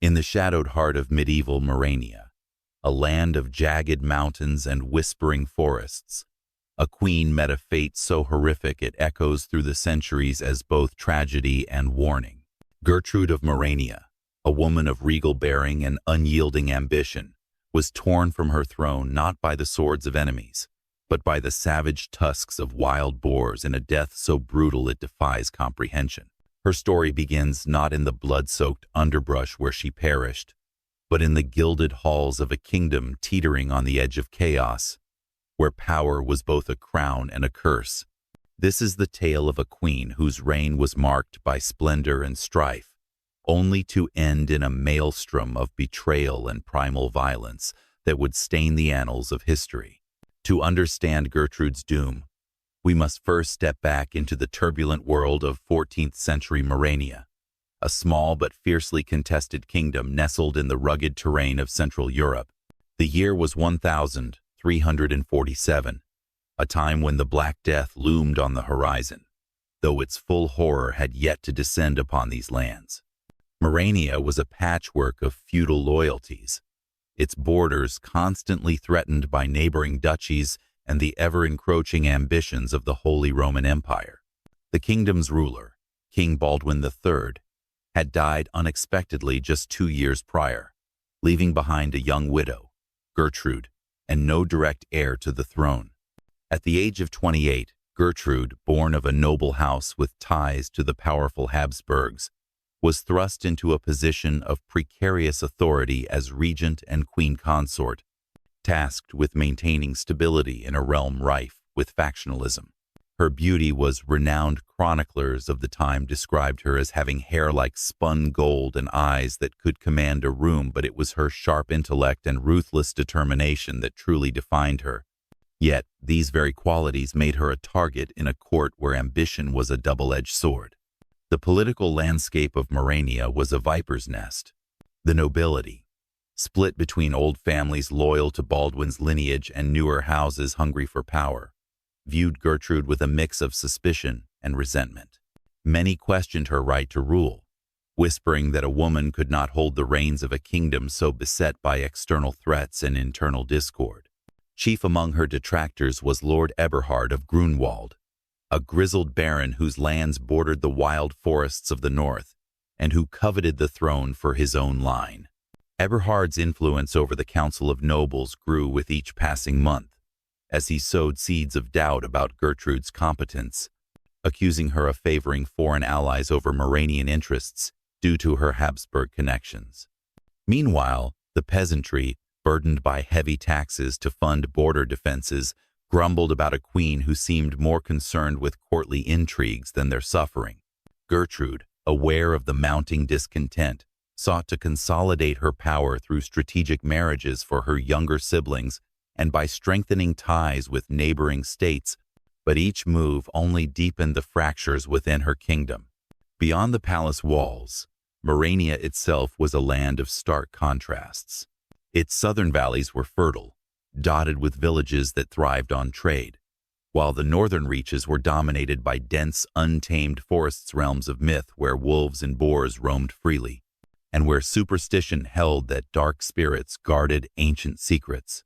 In the shadowed heart of medieval Morania, a land of jagged mountains and whispering forests, a queen met a fate so horrific it echoes through the centuries as both tragedy and warning. Gertrude of Morania, a woman of regal bearing and unyielding ambition, was torn from her throne not by the swords of enemies, but by the savage tusks of wild boars in a death so brutal it defies comprehension. Her story begins not in the blood-soaked underbrush where she perished, but in the gilded halls of a kingdom teetering on the edge of chaos, where power was both a crown and a curse. This is the tale of a queen whose reign was marked by splendor and strife, only to end in a maelstrom of betrayal and primal violence that would stain the annals of history. To understand Gertrude's doom, we must first step back into the turbulent world of 14th century Morania, a small but fiercely contested kingdom nestled in the rugged terrain of Central Europe. The year was 1347, a time when the Black Death loomed on the horizon, though its full horror had yet to descend upon these lands. Morania was a patchwork of feudal loyalties, its borders constantly threatened by neighboring duchies and the ever-encroaching ambitions of the Holy Roman Empire. The kingdom's ruler, King Baldwin III, had died unexpectedly just 2 years prior, leaving behind a young widow, Gertrude, and no direct heir to the throne. At the age of 28, Gertrude, born of a noble house with ties to the powerful Habsburgs, was thrust into a position of precarious authority as regent and queen consort, tasked with maintaining stability in a realm rife with factionalism. Her beauty was renowned chroniclers of the time described her as having hair like spun gold and eyes that could command a room, but it was her sharp intellect and ruthless determination that truly defined her. Yet, these very qualities made her a target in a court where ambition was a double-edged sword. The political landscape of Morania was a viper's nest. The nobility, split between old families loyal to Baldwin's lineage and newer houses hungry for power, viewed Gertrude with a mix of suspicion and resentment. Many questioned her right to rule, whispering that a woman could not hold the reins of a kingdom so beset by external threats and internal discord. Chief among her detractors was Lord Eberhard of Grunwald, a grizzled baron whose lands bordered the wild forests of the north and who coveted the throne for his own line. Eberhard's influence over the Council of Nobles grew with each passing month, as he sowed seeds of doubt about Gertrude's competence, accusing her of favoring foreign allies over Moranian interests due to her Habsburg connections. Meanwhile, the peasantry, burdened by heavy taxes to fund border defenses, grumbled about a queen who seemed more concerned with courtly intrigues than their suffering. Gertrude, aware of the mounting discontent, sought to consolidate her power through strategic marriages for her younger siblings and by strengthening ties with neighboring states, but each move only deepened the fractures within her kingdom. Beyond the palace walls, Morania itself was a land of stark contrasts. Its southern valleys were fertile, dotted with villages that thrived on trade, while the northern reaches were dominated by dense, untamed forests, realms of myth where wolves and boars roamed freely, and where superstition held that dark spirits guarded ancient secrets.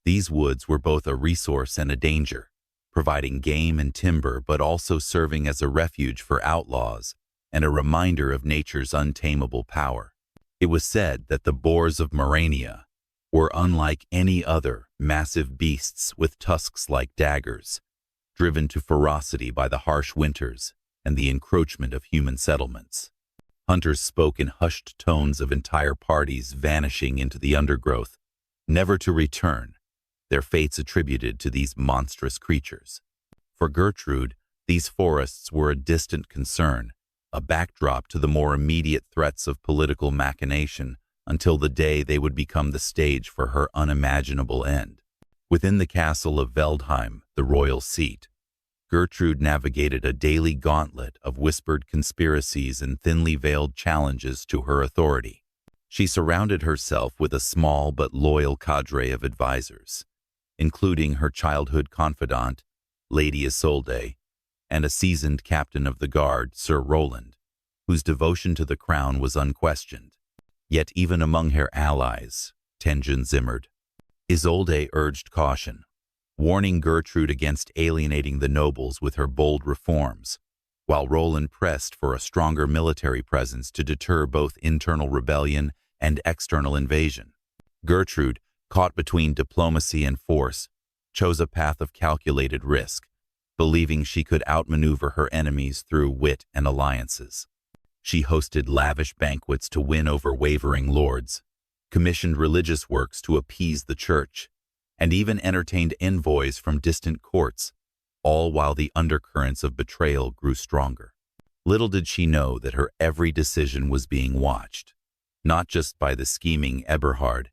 These woods were both a resource and a danger, providing game and timber but also serving as a refuge for outlaws and a reminder of nature's untamable power. It was said that the Boars of Morania were unlike any other massive beasts with tusks like daggers, driven to ferocity by the harsh winters and the encroachment of human settlements. Hunters spoke in hushed tones of entire parties vanishing into the undergrowth, never to return, their fates attributed to these monstrous creatures. For Gertrude, these forests were a distant concern, a backdrop to the more immediate threats of political machination, until the day they would become the stage for her unimaginable end. Within the castle of Veldheim, the royal seat, Gertrude navigated a daily gauntlet of whispered conspiracies and thinly veiled challenges to her authority. She surrounded herself with a small but loyal cadre of advisors, including her childhood confidant, Lady Isolde, and a seasoned captain of the guard, Sir Roland, whose devotion to the crown was unquestioned. Yet even among her allies, tension simmered. Isolde urged caution, warning Gertrude against alienating the nobles with her bold reforms, while Roland pressed for a stronger military presence to deter both internal rebellion and external invasion. Gertrude, caught between diplomacy and force, chose a path of calculated risk, believing she could outmaneuver her enemies through wit and alliances. She hosted lavish banquets to win over wavering lords, commissioned religious works to appease the church, and even entertained envoys from distant courts, all while the undercurrents of betrayal grew stronger. Little did she know that her every decision was being watched, not just by the scheming Eberhard,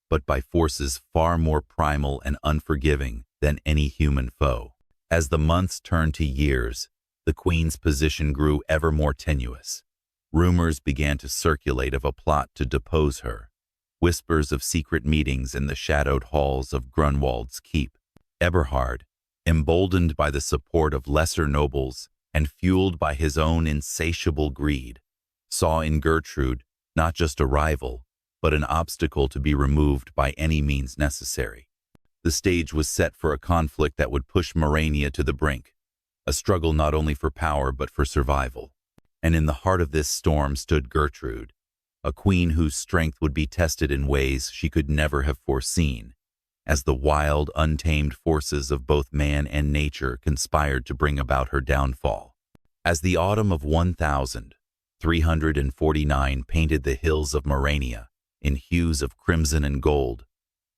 but by forces far more primal and unforgiving than any human foe. As the months turned to years, the queen's position grew ever more tenuous. Rumors began to circulate of a plot to depose her, whispers of secret meetings in the shadowed halls of Grunwald's keep. Eberhard, emboldened by the support of lesser nobles and fueled by his own insatiable greed, saw in Gertrude not just a rival, but an obstacle to be removed by any means necessary. The stage was set for a conflict that would push Morania to the brink, a struggle not only for power but for survival. And in the heart of this storm stood Gertrude, a queen whose strength would be tested in ways she could never have foreseen, as the wild, untamed forces of both man and nature conspired to bring about her downfall. As the autumn of 1349 painted the hills of Morania in hues of crimson and gold,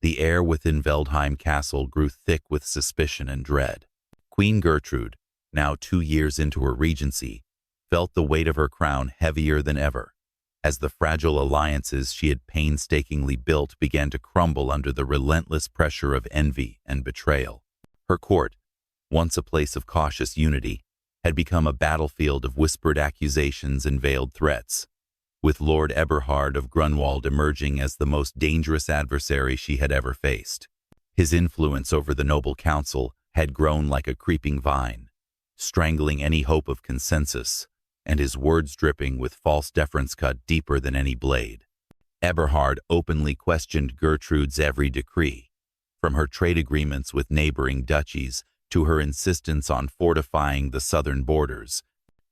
the air within Veldheim Castle grew thick with suspicion and dread. Queen Gertrude, now 2 years into her regency, felt the weight of her crown heavier than ever, as the fragile alliances she had painstakingly built began to crumble under the relentless pressure of envy and betrayal. Her court, once a place of cautious unity, had become a battlefield of whispered accusations and veiled threats, with Lord Eberhard of Grunwald emerging as the most dangerous adversary she had ever faced. His influence over the noble council had grown like a creeping vine, strangling any hope of consensus, and his words dripping with false deference cut deeper than any blade. Eberhard openly questioned Gertrude's every decree, from her trade agreements with neighboring duchies to her insistence on fortifying the southern borders,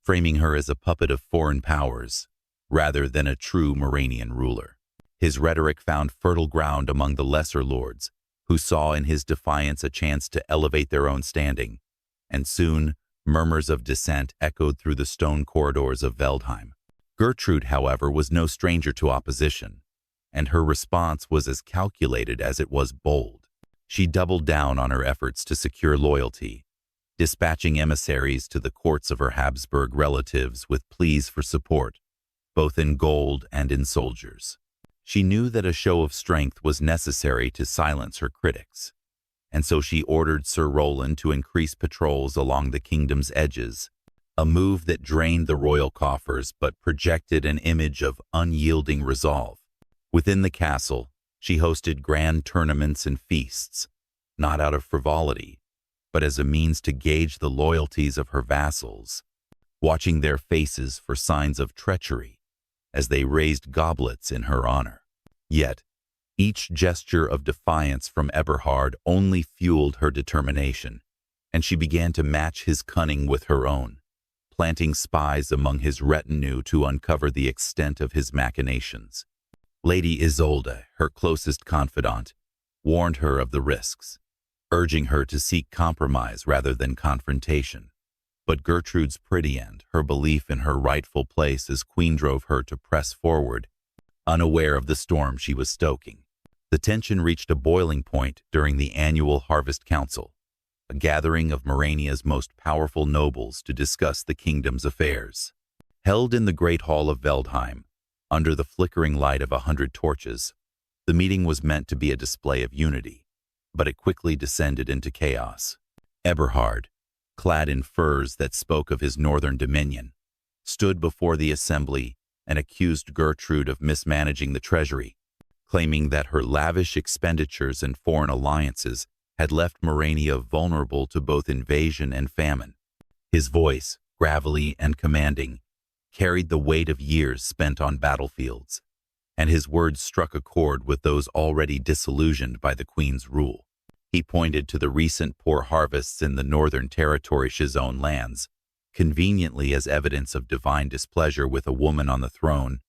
framing her as a puppet of foreign powers, rather than a true Moranian ruler. His rhetoric found fertile ground among the lesser lords, who saw in his defiance a chance to elevate their own standing, and soon murmurs of dissent echoed through the stone corridors of Veldheim. Gertrude, however, was no stranger to opposition, and her response was as calculated as it was bold. She doubled down on her efforts to secure loyalty, dispatching emissaries to the courts of her Habsburg relatives with pleas for support, both in gold and in soldiers. She knew that a show of strength was necessary to silence her critics, and so she ordered Sir Roland to increase patrols along the kingdom's edges, a move that drained the royal coffers but projected an image of unyielding resolve. Within the castle, she hosted grand tournaments and feasts, not out of frivolity, but as a means to gauge the loyalties of her vassals, watching their faces for signs of treachery as they raised goblets in her honor. Yet, each gesture of defiance from Eberhard only fueled her determination, and she began to match his cunning with her own, planting spies among his retinue to uncover the extent of his machinations. Lady Isolde, her closest confidant, warned her of the risks, urging her to seek compromise rather than confrontation. But Gertrude's pretty end, her belief in her rightful place as queen, drove her to press forward, unaware of the storm she was stoking. The tension reached a boiling point during the annual Harvest Council, a gathering of Morania's most powerful nobles to discuss the kingdom's affairs. Held in the Great Hall of Veldheim, under the flickering light of 100 torches, the meeting was meant to be a display of unity, but it quickly descended into chaos. Eberhard, clad in furs that spoke of his northern dominion, stood before the assembly and accused Gertrude of mismanaging the treasury, claiming that her lavish expenditures and foreign alliances had left Morania vulnerable to both invasion and famine. His voice, gravelly and commanding, carried the weight of years spent on battlefields, and his words struck a chord with those already disillusioned by the queen's rule. He pointed to the recent poor harvests in the northern territory's own lands, conveniently as evidence of divine displeasure with a woman on the throne,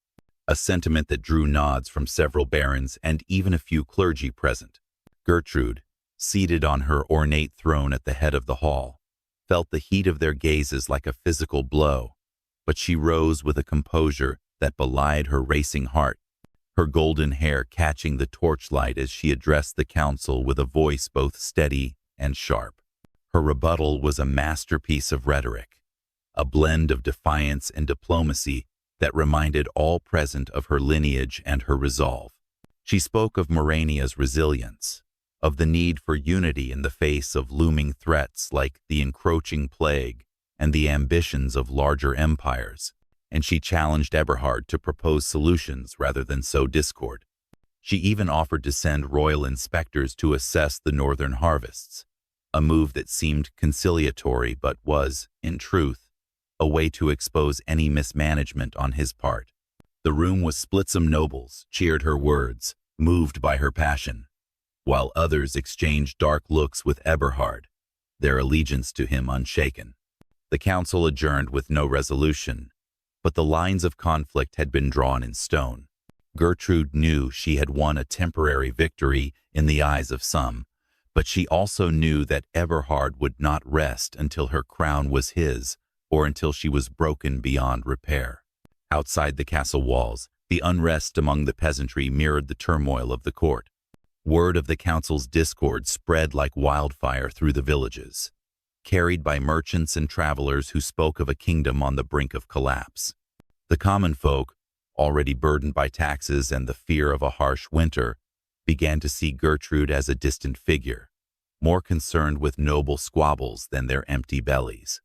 a sentiment that drew nods from several barons and even a few clergy present. Gertrude, seated on her ornate throne at the head of the hall, felt the heat of their gazes like a physical blow, but she rose with a composure that belied her racing heart, her golden hair catching the torchlight as she addressed the council with a voice both steady and sharp. Her rebuttal was a masterpiece of rhetoric, a blend of defiance and diplomacy that reminded all present of her lineage and her resolve. She spoke of Morania's resilience, of the need for unity in the face of looming threats like the encroaching plague and the ambitions of larger empires, and she challenged Eberhard to propose solutions rather than sow discord. She even offered to send royal inspectors to assess the northern harvests, a move that seemed conciliatory but was, in truth, a way to expose any mismanagement on his part. The room was split. Some nobles cheered her words, moved by her passion, while others exchanged dark looks with Eberhard, their allegiance to him unshaken. The council adjourned with no resolution, but the lines of conflict had been drawn in stone. Gertrude knew she had won a temporary victory in the eyes of some, but she also knew that Eberhard would not rest until her crown was his, or until she was broken beyond repair. Outside the castle walls, the unrest among the peasantry mirrored the turmoil of the court. Word of the council's discord spread like wildfire through the villages, carried by merchants and travelers who spoke of a kingdom on the brink of collapse. The common folk, already burdened by taxes and the fear of a harsh winter, began to see Gertrude as a distant figure, more concerned with noble squabbles than their empty bellies.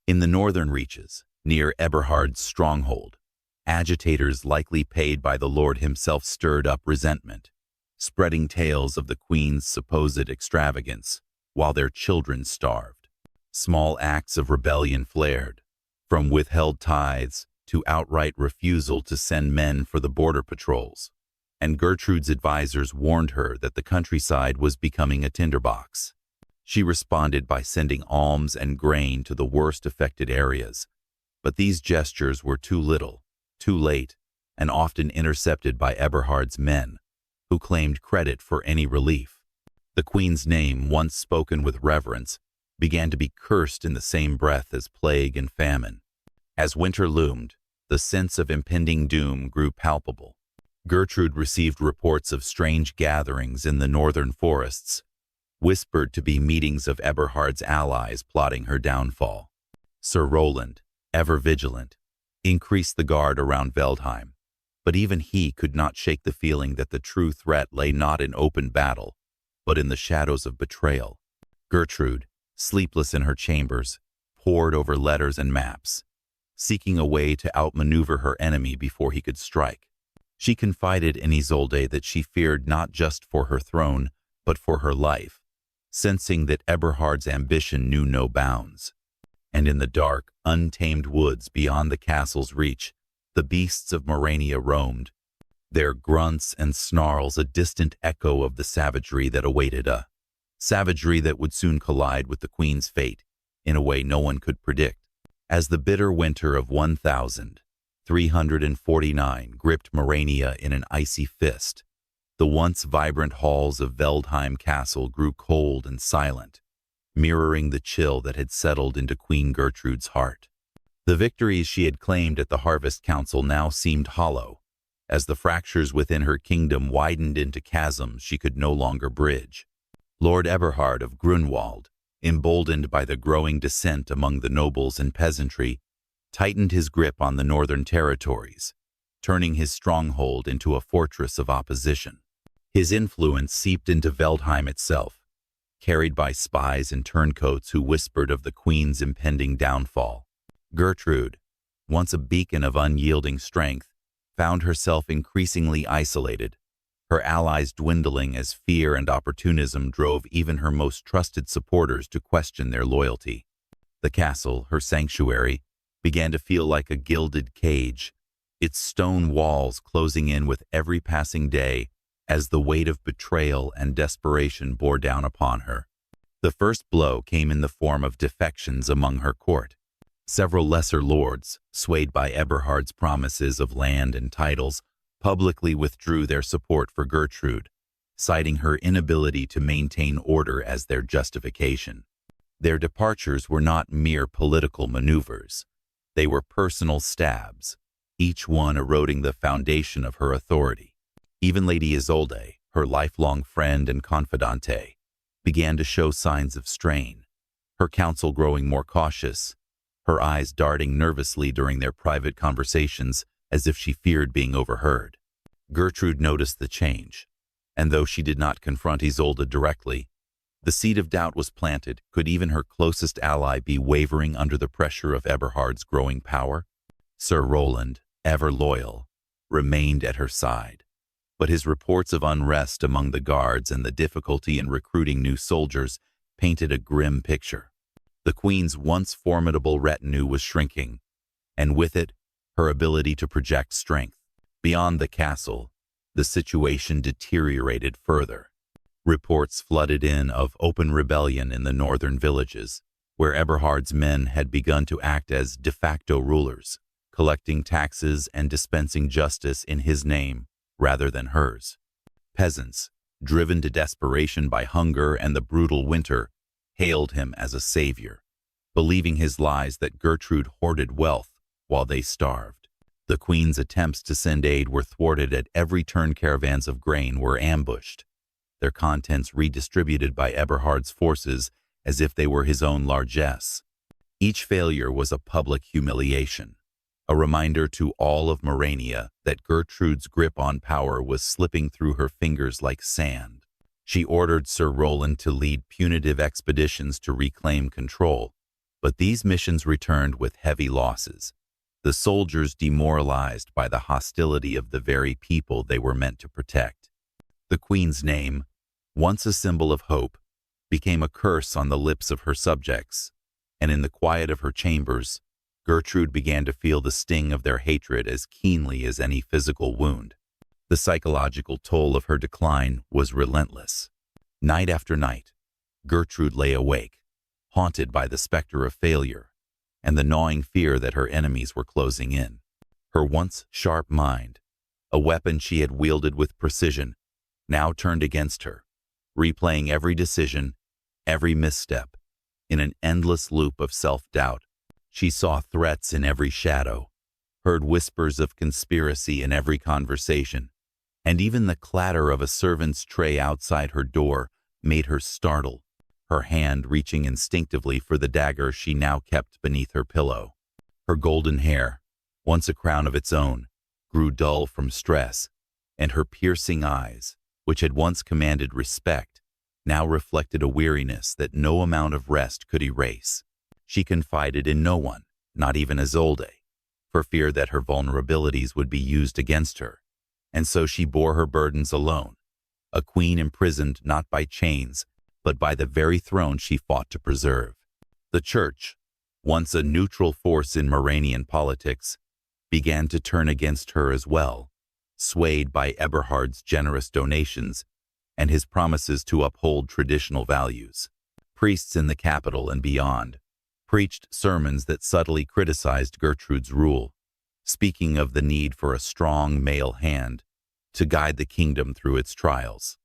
In the northern reaches, near Eberhard's stronghold, agitators likely paid by the Lord himself stirred up resentment, spreading tales of the queen's supposed extravagance, while their children starved. Small acts of rebellion flared, from withheld tithes to outright refusal to send men for the border patrols, and Gertrude's advisors warned her that the countryside was becoming a tinderbox. She responded by sending alms and grain to the worst affected areas, but these gestures were too little, too late, and often intercepted by Eberhard's men, who claimed credit for any relief. The queen's name, once spoken with reverence, began to be cursed in the same breath as plague and famine. As winter loomed, the sense of impending doom grew palpable. Gertrude received reports of strange gatherings in the northern forests, whispered to be meetings of Eberhard's allies plotting her downfall. Sir Roland, ever vigilant, increased the guard around Veldheim, but even he could not shake the feeling that the true threat lay not in open battle, but in the shadows of betrayal. Gertrude, sleepless in her chambers, pored over letters and maps, seeking a way to outmaneuver her enemy before he could strike. She confided in Isolde that she feared not just for her throne, but for her life, sensing that Eberhard's ambition knew no bounds. And in the dark, untamed woods beyond the castle's reach, the beasts of Morania roamed, their grunts and snarls a distant echo of the savagery that awaited a savagery that would soon collide with the queen's fate in a way no one could predict. As the bitter winter of 1349 gripped Morania in an icy fist, the once vibrant halls of Veldheim Castle grew cold and silent, mirroring the chill that had settled into Queen Gertrude's heart. The victories she had claimed at the Harvest Council now seemed hollow, as the fractures within her kingdom widened into chasms she could no longer bridge. Lord Eberhard of Grunwald, emboldened by the growing dissent among the nobles and peasantry, tightened his grip on the northern territories, turning his stronghold into a fortress of opposition. His influence seeped into Veldheim itself, carried by spies and turncoats who whispered of the queen's impending downfall. Gertrude, once a beacon of unyielding strength, found herself increasingly isolated, her allies dwindling as fear and opportunism drove even her most trusted supporters to question their loyalty. The castle, her sanctuary, began to feel like a gilded cage, its stone walls closing in with every passing day as the weight of betrayal and desperation bore down upon her. The first blow came in the form of defections among her court. Several lesser lords, swayed by Eberhard's promises of land and titles, publicly withdrew their support for Gertrude, citing her inability to maintain order as their justification. Their departures were not mere political maneuvers. They were personal stabs, each one eroding the foundation of her authority. Even Lady Isolde, her lifelong friend and confidante, began to show signs of strain, her counsel growing more cautious, her eyes darting nervously during their private conversations as if she feared being overheard. Gertrude noticed the change, and though she did not confront Isolde directly, the seed of doubt was planted. Could even her closest ally be wavering under the pressure of Eberhard's growing power? Sir Roland, ever loyal, remained at her side, but his reports of unrest among the guards and the difficulty in recruiting new soldiers painted a grim picture. The Queen's once formidable retinue was shrinking, and with it, her ability to project strength. Beyond the castle, the situation deteriorated further. Reports flooded in of open rebellion in the northern villages, where Eberhard's men had begun to act as de facto rulers, collecting taxes and dispensing justice in his name rather than hers. Peasants, driven to desperation by hunger and the brutal winter, hailed him as a savior, believing his lies that Gertrude hoarded wealth while they starved. The Queen's attempts to send aid were thwarted at every turn. Caravans of grain were ambushed, their contents redistributed by Eberhard's forces as if they were his own largesse. Each failure was a public humiliation, a reminder to all of Morania that Gertrude's grip on power was slipping through her fingers like sand. She ordered Sir Roland to lead punitive expeditions to reclaim control, but these missions returned with heavy losses, the soldiers demoralized by the hostility of the very people they were meant to protect. The Queen's name, once a symbol of hope, became a curse on the lips of her subjects, and in the quiet of her chambers, Gertrude began to feel the sting of their hatred as keenly as any physical wound. The psychological toll of her decline was relentless. Night after night, Gertrude lay awake, haunted by the specter of failure and the gnawing fear that her enemies were closing in. Her once sharp mind, a weapon she had wielded with precision, now turned against her, replaying every decision, every misstep, in an endless loop of self-doubt. She saw threats in every shadow, heard whispers of conspiracy in every conversation, and even the clatter of a servant's tray outside her door made her startle, her hand reaching instinctively for the dagger she now kept beneath her pillow. Her golden hair, once a crown of its own, grew dull from stress, and her piercing eyes, which had once commanded respect, now reflected a weariness that no amount of rest could erase. She confided in no one, not even Isolde, for fear that her vulnerabilities would be used against her, and so she bore her burdens alone, a queen imprisoned not by chains, but by the very throne she fought to preserve. The Church, once a neutral force in Moranian politics, began to turn against her as well, swayed by Eberhard's generous donations and his promises to uphold traditional values. Priests in the capital and beyond preached sermons that subtly criticized Gertrude's rule, speaking of the need for a strong male hand to guide the kingdom through its trials.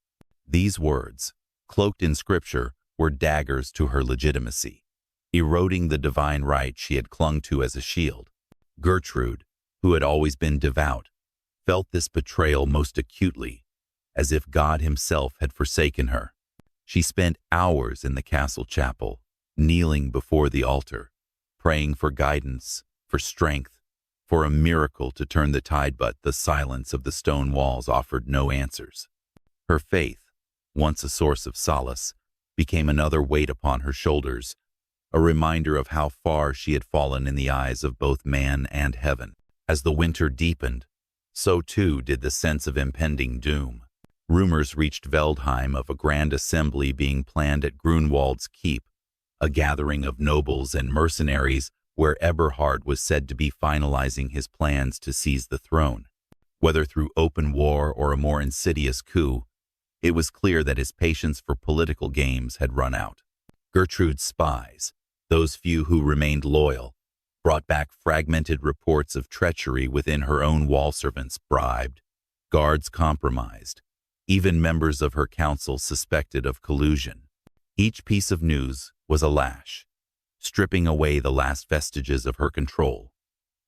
These words, cloaked in scripture, were daggers to her legitimacy, eroding the divine right she had clung to as a shield. Gertrude, who had always been devout, felt this betrayal most acutely, as if God himself had forsaken her. She spent hours in the castle chapel, kneeling before the altar, praying for guidance, for strength, for a miracle to turn the tide, but the silence of the stone walls offered no answers. Her faith, once a source of solace, became another weight upon her shoulders, a reminder of how far she had fallen in the eyes of both man and heaven. As the winter deepened, so too did the sense of impending doom. Rumors reached Veldheim of a grand assembly being planned at Grunwald's keep, a gathering of nobles and mercenaries where Eberhard was said to be finalizing his plans to seize the throne. Whether through open war or a more insidious coup, it was clear that his patience for political games had run out. Gertrude's spies, those few who remained loyal, brought back fragmented reports of treachery within her own wall. Servants bribed, guards compromised, even members of her council suspected of collusion. Each piece of news was a lash, stripping away the last vestiges of her control,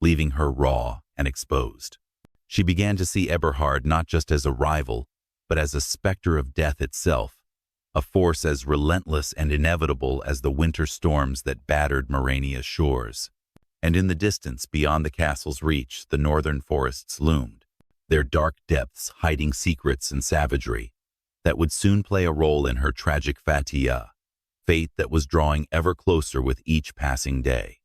leaving her raw and exposed. She began to see Eberhard not just as a rival, but as a specter of death itself, a force as relentless and inevitable as the winter storms that battered Morania's shores. And in the distance, beyond the castle's reach, the northern forests loomed, their dark depths hiding secrets and savagery that would soon play a role in her tragic fate that was drawing ever closer with each passing day.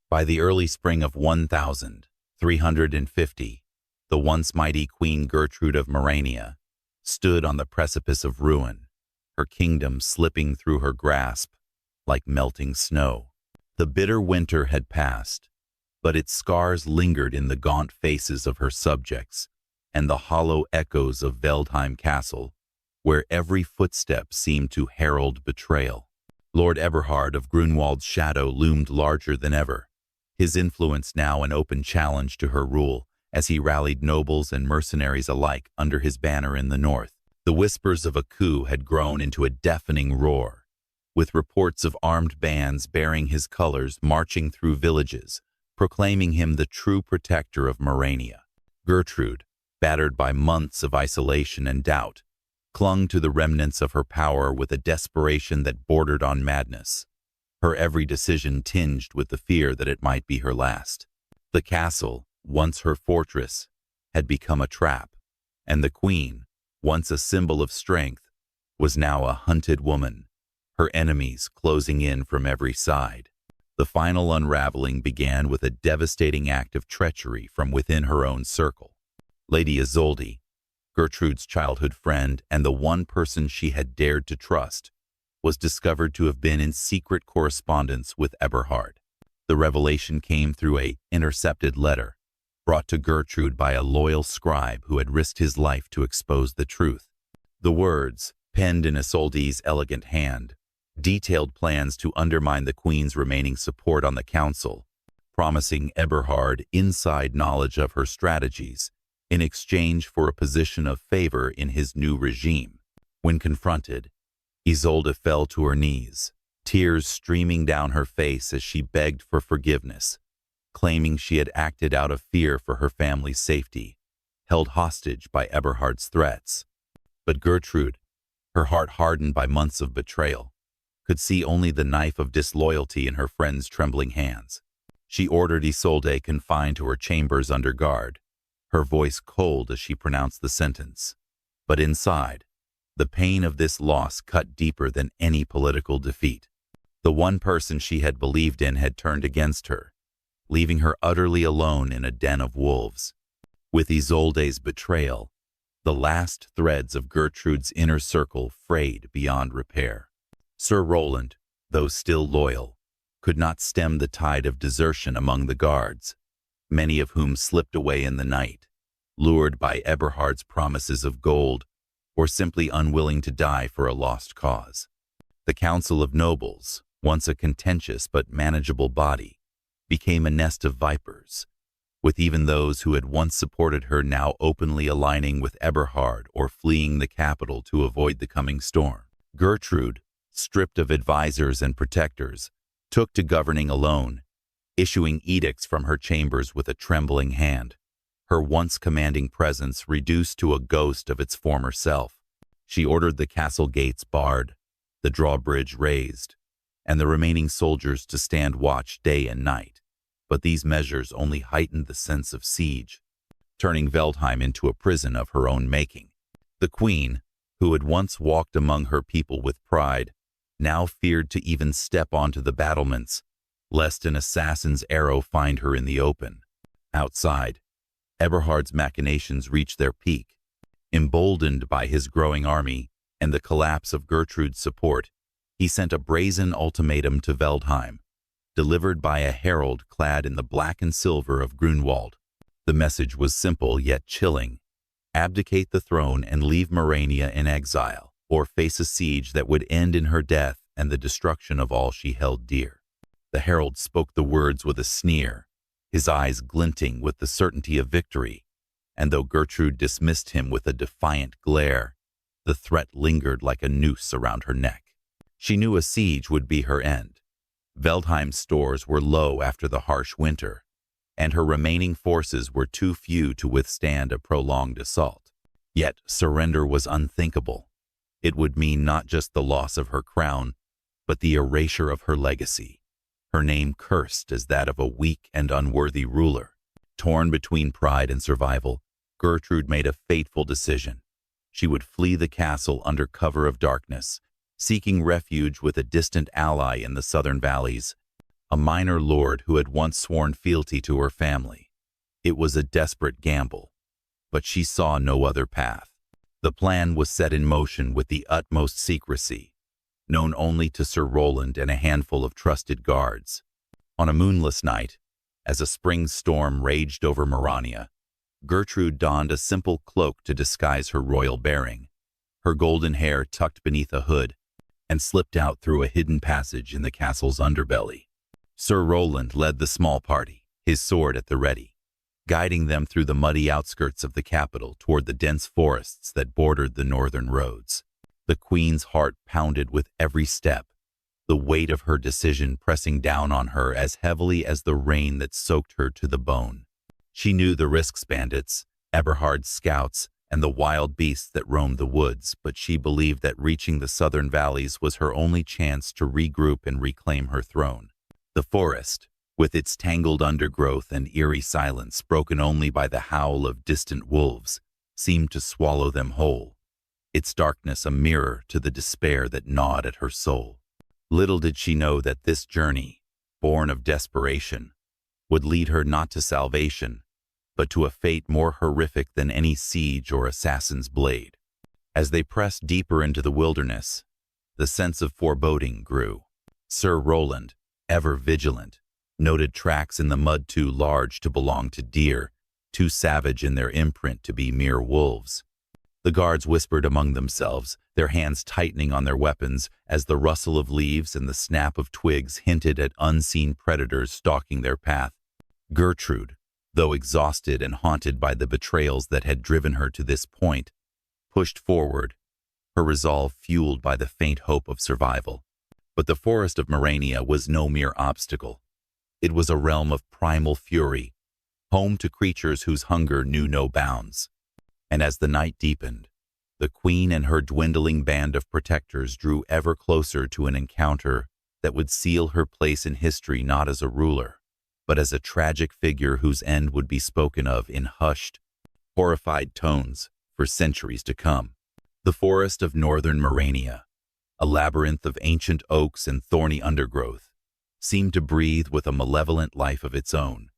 By the early spring of 1350, the once mighty Queen Gertrude of Morania stood on the precipice of ruin, her kingdom slipping through her grasp like melting snow. The bitter winter had passed, but its scars lingered in the gaunt faces of her subjects and the hollow echoes of Veldheim Castle, where every footstep seemed to herald betrayal. Lord Eberhard of Grunwald's shadow loomed larger than ever, his influence now an open challenge to her rule as he rallied nobles and mercenaries alike under his banner in the north. The whispers of a coup had grown into a deafening roar, with reports of armed bands bearing his colors marching through villages, proclaiming him the true protector of Morania. Gertrude, battered by months of isolation and doubt, clung to the remnants of her power with a desperation that bordered on madness, her every decision tinged with the fear that it might be her last. The castle, once her fortress, had become a trap, and the queen, once a symbol of strength, was now a hunted woman, her enemies closing in from every side. The final unraveling began with a devastating act of treachery from within her own circle. Lady Isolde, Gertrude's childhood friend and the one person she had dared to trust, was discovered to have been in secret correspondence with Eberhard. The revelation came through an intercepted letter, brought to Gertrude by a loyal scribe who had risked his life to expose the truth. The words, penned in Isolde's elegant hand, detailed plans to undermine the queen's remaining support on the council, promising Eberhard inside knowledge of her strategies in exchange for a position of favor in his new regime. When confronted, Isolde fell to her knees, tears streaming down her face as she begged for forgiveness, claiming she had acted out of fear for her family's safety, held hostage by Eberhard's threats. But Gertrude, her heart hardened by months of betrayal, could see only the knife of disloyalty in her friend's trembling hands. She ordered Isolde confined to her chambers under guard, her voice cold as she pronounced the sentence. But inside, the pain of this loss cut deeper than any political defeat. The one person she had believed in had turned against her, leaving her utterly alone in a den of wolves. With Isolde's betrayal, the last threads of Gertrude's inner circle frayed beyond repair. Sir Roland, though still loyal, could not stem the tide of desertion among the guards, many of whom slipped away in the night, lured by Eberhard's promises of gold, or simply unwilling to die for a lost cause. The Council of Nobles, once a contentious but manageable body, became a nest of vipers, with even those who had once supported her now openly aligning with Eberhard or fleeing the capital to avoid the coming storm. Gertrude, stripped of advisors and protectors, took to governing alone, issuing edicts from her chambers with a trembling hand, her once commanding presence reduced to a ghost of its former self. She ordered the castle gates barred, the drawbridge raised, and the remaining soldiers to stand watch day and night. But these measures only heightened the sense of siege, turning Veldheim into a prison of her own making. The queen, who had once walked among her people with pride, now feared to even step onto the battlements, lest an assassin's arrow find her in the open. Outside, Eberhard's machinations reached their peak. Emboldened by his growing army and the collapse of Gertrude's support, he sent a brazen ultimatum to Veldheim, delivered by a herald clad in the black and silver of Grunwald. The message was simple yet chilling. Abdicate the throne and leave Morania in exile, or face a siege that would end in her death and the destruction of all she held dear. The herald spoke the words with a sneer, his eyes glinting with the certainty of victory, and though Gertrude dismissed him with a defiant glare, the threat lingered like a noose around her neck. She knew a siege would be her end. Veldheim's stores were low after the harsh winter, and her remaining forces were too few to withstand a prolonged assault. Yet surrender was unthinkable. It would mean not just the loss of her crown, but the erasure of her legacy, her name cursed as that of a weak and unworthy ruler. Torn between pride and survival, Gertrude made a fateful decision. She would flee the castle under cover of darkness, seeking refuge with a distant ally in the southern valleys, a minor lord who had once sworn fealty to her family. It was a desperate gamble, but she saw no other path. The plan was set in motion with the utmost secrecy, known only to Sir Roland and a handful of trusted guards. On a moonless night, as a spring storm raged over Morania, Gertrude donned a simple cloak to disguise her royal bearing, her golden hair tucked beneath a hood, and slipped out through a hidden passage in the castle's underbelly. Sir Roland led the small party, his sword at the ready, guiding them through the muddy outskirts of the capital toward the dense forests that bordered the northern roads. The queen's heart pounded with every step, the weight of her decision pressing down on her as heavily as the rain that soaked her to the bone. She knew the risks bandits, Eberhard's scouts, and the wild beasts that roamed the woods, but she believed that reaching the southern valleys was her only chance to regroup and reclaim her throne. The forest, with its tangled undergrowth and eerie silence broken only by the howl of distant wolves, seemed to swallow them whole, its darkness a mirror to the despair that gnawed at her soul. Little did she know that this journey, born of desperation, would lead her not to salvation, but to a fate more horrific than any siege or assassin's blade. As they pressed deeper into the wilderness, the sense of foreboding grew. Sir Roland, ever vigilant, noted tracks in the mud too large to belong to deer, too savage in their imprint to be mere wolves. The guards whispered among themselves, their hands tightening on their weapons as the rustle of leaves and the snap of twigs hinted at unseen predators stalking their path. Gertrude, though exhausted and haunted by the betrayals that had driven her to this point, pushed forward, her resolve fueled by the faint hope of survival. But the forest of Morania was no mere obstacle. It was a realm of primal fury, home to creatures whose hunger knew no bounds. And as the night deepened, the queen and her dwindling band of protectors drew ever closer to an encounter that would seal her place in history not as a ruler, but as a tragic figure whose end would be spoken of in hushed, horrified tones for centuries to come. The forest of northern Morania, a labyrinth of ancient oaks and thorny undergrowth, seemed to breathe with a malevolent life of its own,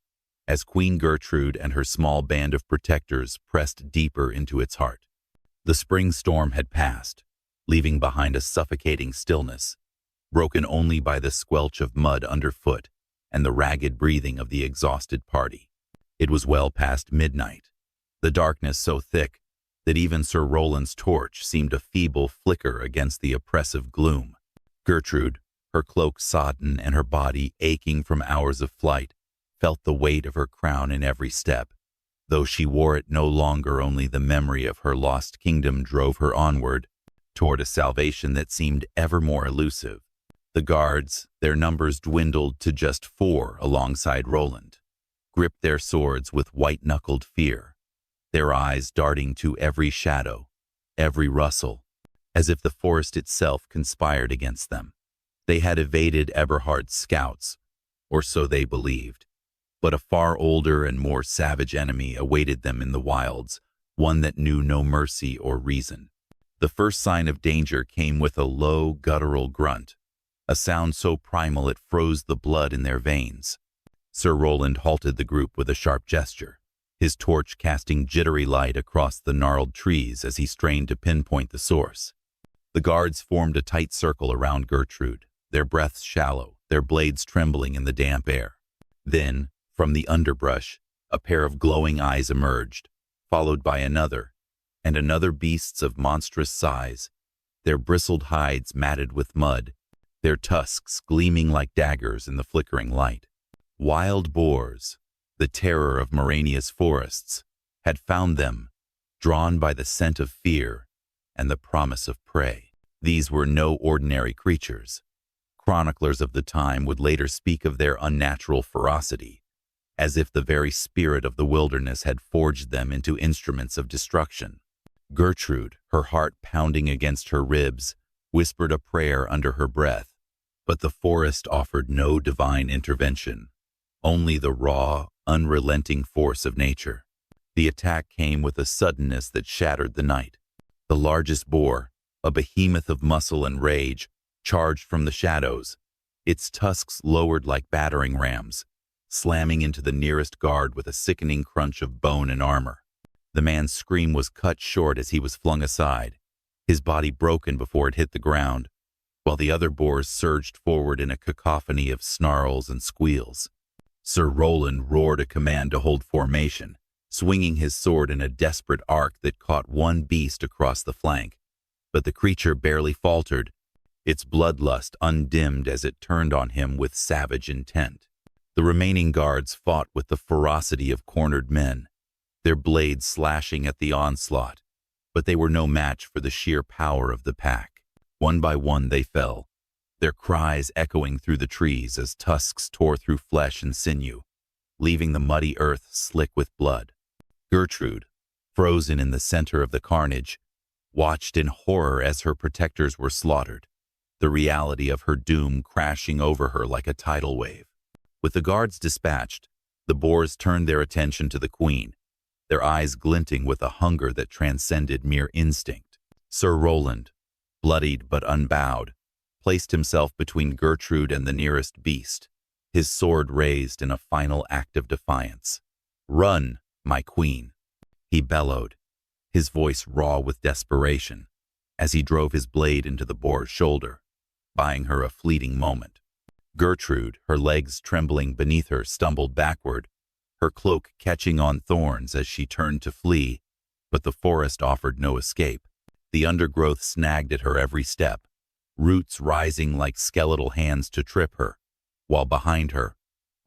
as Queen Gertrude and her small band of protectors pressed deeper into its heart. The spring storm had passed, leaving behind a suffocating stillness, broken only by the squelch of mud underfoot and the ragged breathing of the exhausted party. It was well past midnight, the darkness so thick that even Sir Roland's torch seemed a feeble flicker against the oppressive gloom. Gertrude, her cloak sodden and her body aching from hours of flight, felt the weight of her crown in every step. Though she wore it no longer, only the memory of her lost kingdom drove her onward, toward a salvation that seemed ever more elusive. The guards, their numbers dwindled to just 4 alongside Roland, gripped their swords with white-knuckled fear, their eyes darting to every shadow, every rustle, as if the forest itself conspired against them. They had evaded Eberhard's scouts, or so they believed, but a far older and more savage enemy awaited them in the wilds, one that knew no mercy or reason. The first sign of danger came with a low, guttural grunt, a sound so primal it froze the blood in their veins. Sir Roland halted the group with a sharp gesture, his torch casting jittery light across the gnarled trees as he strained to pinpoint the source. The guards formed a tight circle around Gertrude, their breaths shallow, their blades trembling in the damp air. Then, from the underbrush, a pair of glowing eyes emerged, followed by another, and another beasts of monstrous size, their bristled hides matted with mud, their tusks gleaming like daggers in the flickering light. Wild boars, the terror of Morania's forests, had found them, drawn by the scent of fear and the promise of prey. These were no ordinary creatures. Chroniclers of the time would later speak of their unnatural ferocity, as if the very spirit of the wilderness had forged them into instruments of destruction. Gertrude, her heart pounding against her ribs, whispered a prayer under her breath, but the forest offered no divine intervention, only the raw, unrelenting force of nature. The attack came with a suddenness that shattered the night. The largest boar, a behemoth of muscle and rage, charged from the shadows, its tusks lowered like battering rams, slamming into the nearest guard with a sickening crunch of bone and armor. The man's scream was cut short as he was flung aside, his body broken before it hit the ground, while the other boars surged forward in a cacophony of snarls and squeals. Sir Roland roared a command to hold formation, swinging his sword in a desperate arc that caught one beast across the flank. But the creature barely faltered, its bloodlust undimmed as it turned on him with savage intent. The remaining guards fought with the ferocity of cornered men, their blades slashing at the onslaught, but they were no match for the sheer power of the pack. One by one they fell, their cries echoing through the trees as tusks tore through flesh and sinew, leaving the muddy earth slick with blood. Gertrude, frozen in the center of the carnage, watched in horror as her protectors were slaughtered, the reality of her doom crashing over her like a tidal wave. With the guards dispatched, the boars turned their attention to the queen, their eyes glinting with a hunger that transcended mere instinct. Sir Roland, bloodied but unbowed, placed himself between Gertrude and the nearest beast, his sword raised in a final act of defiance. "Run, my queen," he bellowed, his voice raw with desperation, as he drove his blade into the boar's shoulder, buying her a fleeting moment. Gertrude, her legs trembling beneath her, stumbled backward, her cloak catching on thorns as she turned to flee, but the forest offered no escape. The undergrowth snagged at her every step, roots rising like skeletal hands to trip her, while behind her,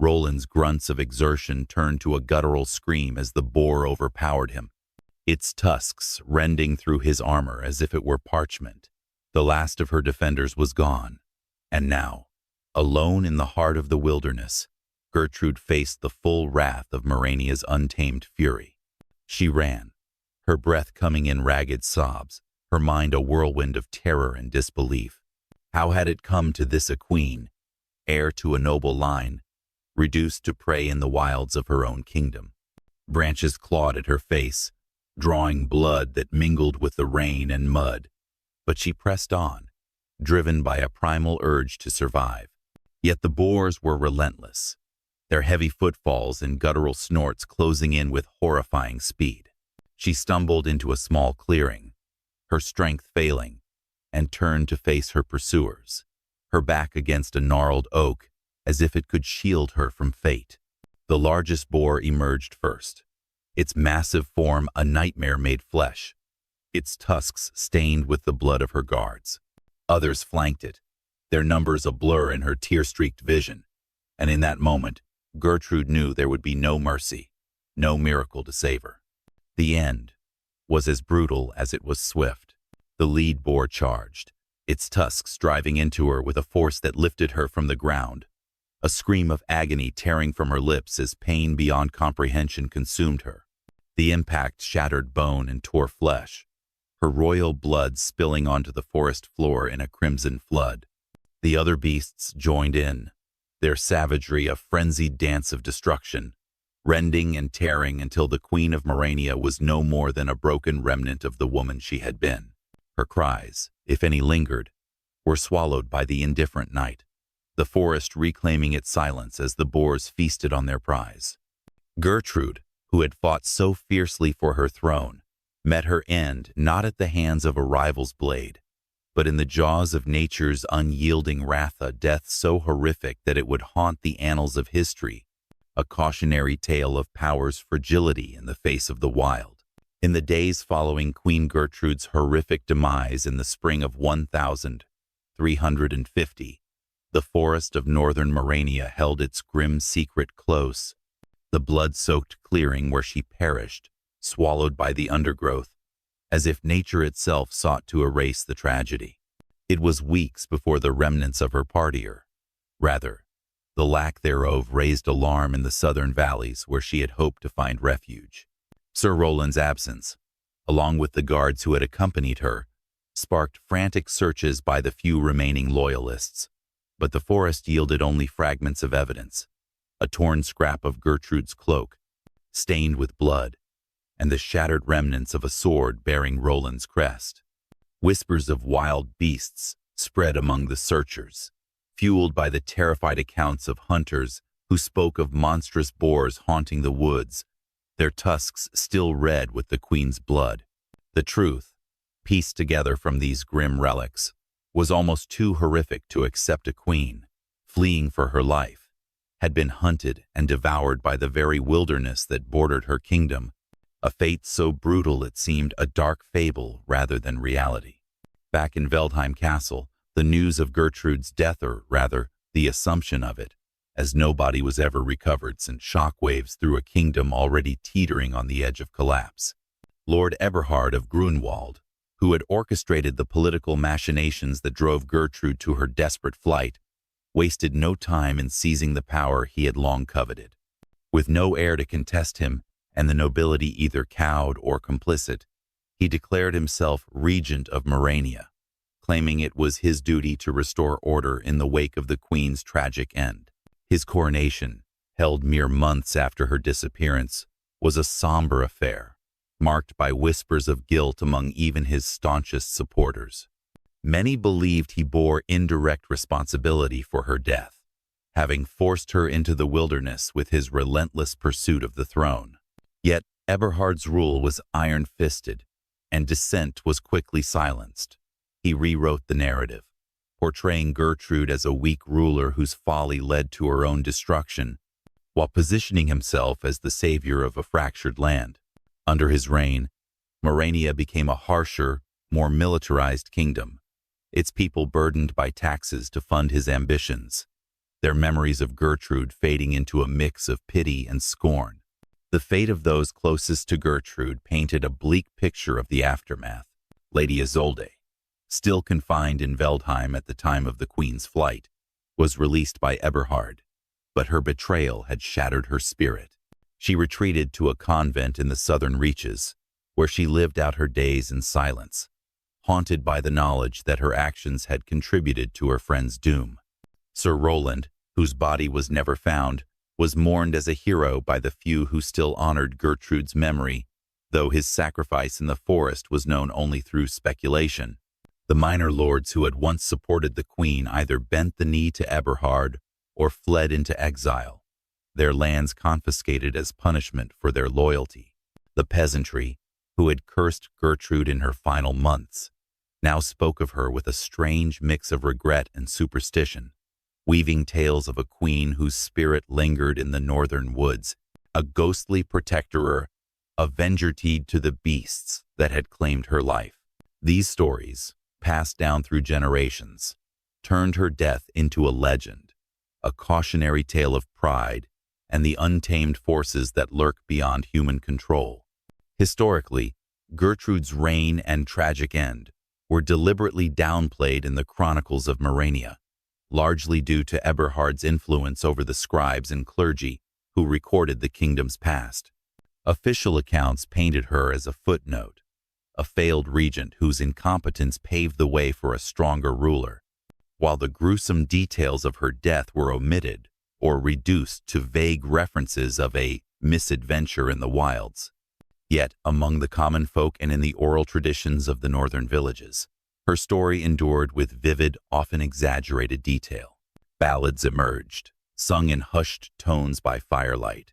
Roland's grunts of exertion turned to a guttural scream as the boar overpowered him, its tusks rending through his armor as if it were parchment. The last of her defenders was gone, and now, alone in the heart of the wilderness, Gertrude faced the full wrath of Morania's untamed fury. She ran, her breath coming in ragged sobs, her mind a whirlwind of terror and disbelief. How had it come to this a queen, heir to a noble line, reduced to prey in the wilds of her own kingdom? Branches clawed at her face, drawing blood that mingled with the rain and mud, but she pressed on, driven by a primal urge to survive. Yet the boars were relentless, their heavy footfalls and guttural snorts closing in with horrifying speed. She stumbled into a small clearing, her strength failing, and turned to face her pursuers, her back against a gnarled oak as if it could shield her from fate. The largest boar emerged first, its massive form a nightmare made flesh, its tusks stained with the blood of her guards. Others flanked it, their numbers a blur in her tear-streaked vision, and in that moment, Gertrude knew there would be no mercy, no miracle to save her. The end was as brutal as it was swift. The lead boar charged, its tusks driving into her with a force that lifted her from the ground, a scream of agony tearing from her lips as pain beyond comprehension consumed her. The impact shattered bone and tore flesh, her royal blood spilling onto the forest floor in a crimson flood. The other beasts joined in, their savagery a frenzied dance of destruction, rending and tearing until the Queen of Morania was no more than a broken remnant of the woman she had been. Her cries, if any lingered, were swallowed by the indifferent night, the forest reclaiming its silence as the boars feasted on their prize. Gertrude, who had fought so fiercely for her throne, met her end not at the hands of a rival's blade, but in the jaws of nature's unyielding wrath, a death so horrific that it would haunt the annals of history, a cautionary tale of power's fragility in the face of the wild. In the days following Queen Gertrude's horrific demise in the spring of 1350, the forest of northern Morania held its grim secret close, the blood-soaked clearing where she perished, swallowed by the undergrowth, as if nature itself sought to erase the tragedy. It was weeks before the remnants of her party, or rather, the lack thereof, raised alarm in the southern valleys where she had hoped to find refuge. Sir Roland's absence, along with the guards who had accompanied her, sparked frantic searches by the few remaining loyalists. But the forest yielded only fragments of evidence, a torn scrap of Gertrude's cloak, stained with blood, and the shattered remnants of a sword bearing Roland's crest. Whispers of wild beasts spread among the searchers, fueled by the terrified accounts of hunters who spoke of monstrous boars haunting the woods, their tusks still red with the queen's blood. The truth, pieced together from these grim relics, was almost too horrific to accept. A queen, fleeing for her life, had been hunted and devoured by the very wilderness that bordered her kingdom, a fate so brutal it seemed a dark fable rather than reality. Back in Veldheim Castle, the news of Gertrude's death, or rather, the assumption of it, as no body was ever recovered, sent shockwaves through a kingdom already teetering on the edge of collapse. Lord Eberhard of Grunwald, who had orchestrated the political machinations that drove Gertrude to her desperate flight, wasted no time in seizing the power he had long coveted. With no heir to contest him, and the nobility either cowed or complicit, he declared himself regent of Morania, claiming it was his duty to restore order in the wake of the queen's tragic end. His coronation, held mere months after her disappearance, was a somber affair, marked by whispers of guilt among even his staunchest supporters. Many believed he bore indirect responsibility for her death, having forced her into the wilderness with his relentless pursuit of the throne. Yet Eberhard's rule was iron-fisted, and dissent was quickly silenced. He rewrote the narrative, portraying Gertrude as a weak ruler whose folly led to her own destruction, while positioning himself as the savior of a fractured land. Under his reign, Morania became a harsher, more militarized kingdom, its people burdened by taxes to fund his ambitions, their memories of Gertrude fading into a mix of pity and scorn. The fate of those closest to Gertrude painted a bleak picture of the aftermath. Lady Isolde, still confined in Veldheim at the time of the queen's flight, was released by Eberhard, but her betrayal had shattered her spirit. She retreated to a convent in the southern reaches, where she lived out her days in silence, haunted by the knowledge that her actions had contributed to her friend's doom. Sir Roland, whose body was never found, was mourned as a hero by the few who still honored Gertrude's memory, though his sacrifice in the forest was known only through speculation. The minor lords who had once supported the queen either bent the knee to Eberhard or fled into exile, their lands confiscated as punishment for their loyalty. The peasantry, who had cursed Gertrude in her final months, now spoke of her with a strange mix of regret and superstition, weaving tales of a queen whose spirit lingered in the northern woods, a ghostly protector, a vengertide to the beasts that had claimed her life. These stories, passed down through generations, turned her death into a legend, a cautionary tale of pride and the untamed forces that lurk beyond human control. Historically, Gertrude's reign and tragic end were deliberately downplayed in the chronicles of Morania, largely due to Eberhard's influence over the scribes and clergy who recorded the kingdom's past. Official accounts painted her as a footnote, a failed regent whose incompetence paved the way for a stronger ruler, while the gruesome details of her death were omitted or reduced to vague references of a misadventure in the wilds. Yet, among the common folk and in the oral traditions of the northern villages, her story endured with vivid, often exaggerated detail. Ballads emerged, sung in hushed tones by firelight,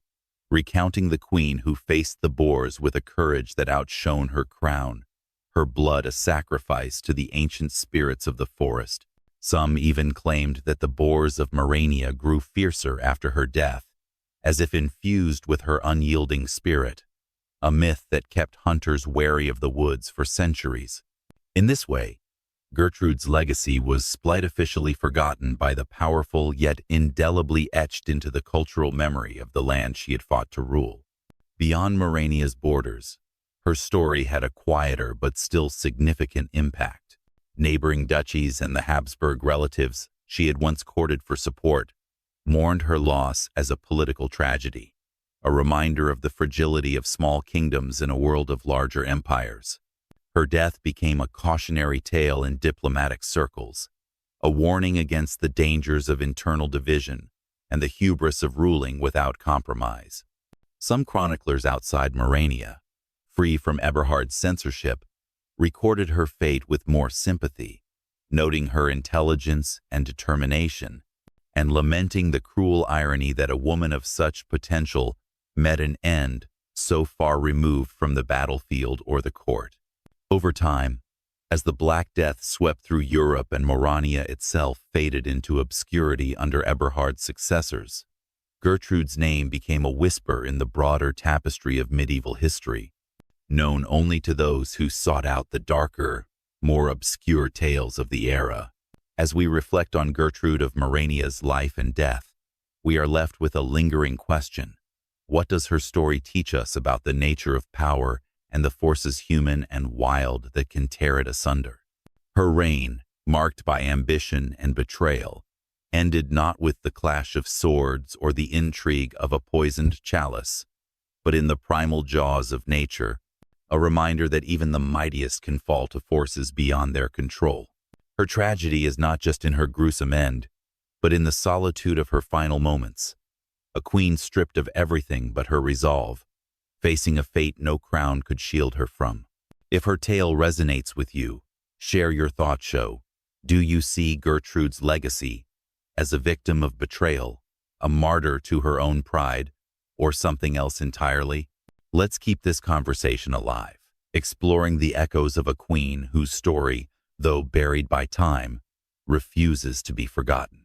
recounting the queen who faced the Boars with a courage that outshone her crown, her blood a sacrifice to the ancient spirits of the forest. Some even claimed that the Boars of Morania grew fiercer after her death, as if infused with her unyielding spirit, a myth that kept hunters wary of the woods for centuries. In this way, Gertrude's legacy was officially forgotten by the powerful yet indelibly etched into the cultural memory of the land she had fought to rule. Beyond Morania's borders, her story had a quieter but still significant impact. Neighboring duchies and the Habsburg relatives she had once courted for support mourned her loss as a political tragedy, a reminder of the fragility of small kingdoms in a world of larger empires. Her death became a cautionary tale in diplomatic circles, a warning against the dangers of internal division and the hubris of ruling without compromise. Some chroniclers outside Morania, free from Eberhard's censorship, recorded her fate with more sympathy, noting her intelligence and determination, and lamenting the cruel irony that a woman of such potential met an end so far removed from the battlefield or the court. Over time, as the Black Death swept through Europe and Morania itself faded into obscurity under Eberhard's successors, Gertrude's name became a whisper in the broader tapestry of medieval history, known only to those who sought out the darker, more obscure tales of the era. As we reflect on Gertrude of Morania's life and death, we are left with a lingering question. What does her story teach us about the nature of power and the forces human and wild that can tear it asunder? Her reign, marked by ambition and betrayal, ended not with the clash of swords or the intrigue of a poisoned chalice, but in the primal jaws of nature, a reminder that even the mightiest can fall to forces beyond their control. Her tragedy is not just in her gruesome end, but in the solitude of her final moments, a queen stripped of everything but her resolve, facing a fate no crown could shield her from. If her tale resonates with you, share your thoughts. Do you see Gertrude's legacy as a victim of betrayal, a martyr to her own pride, or something else entirely? Let's keep this conversation alive, exploring the echoes of a queen whose story, though buried by time, refuses to be forgotten.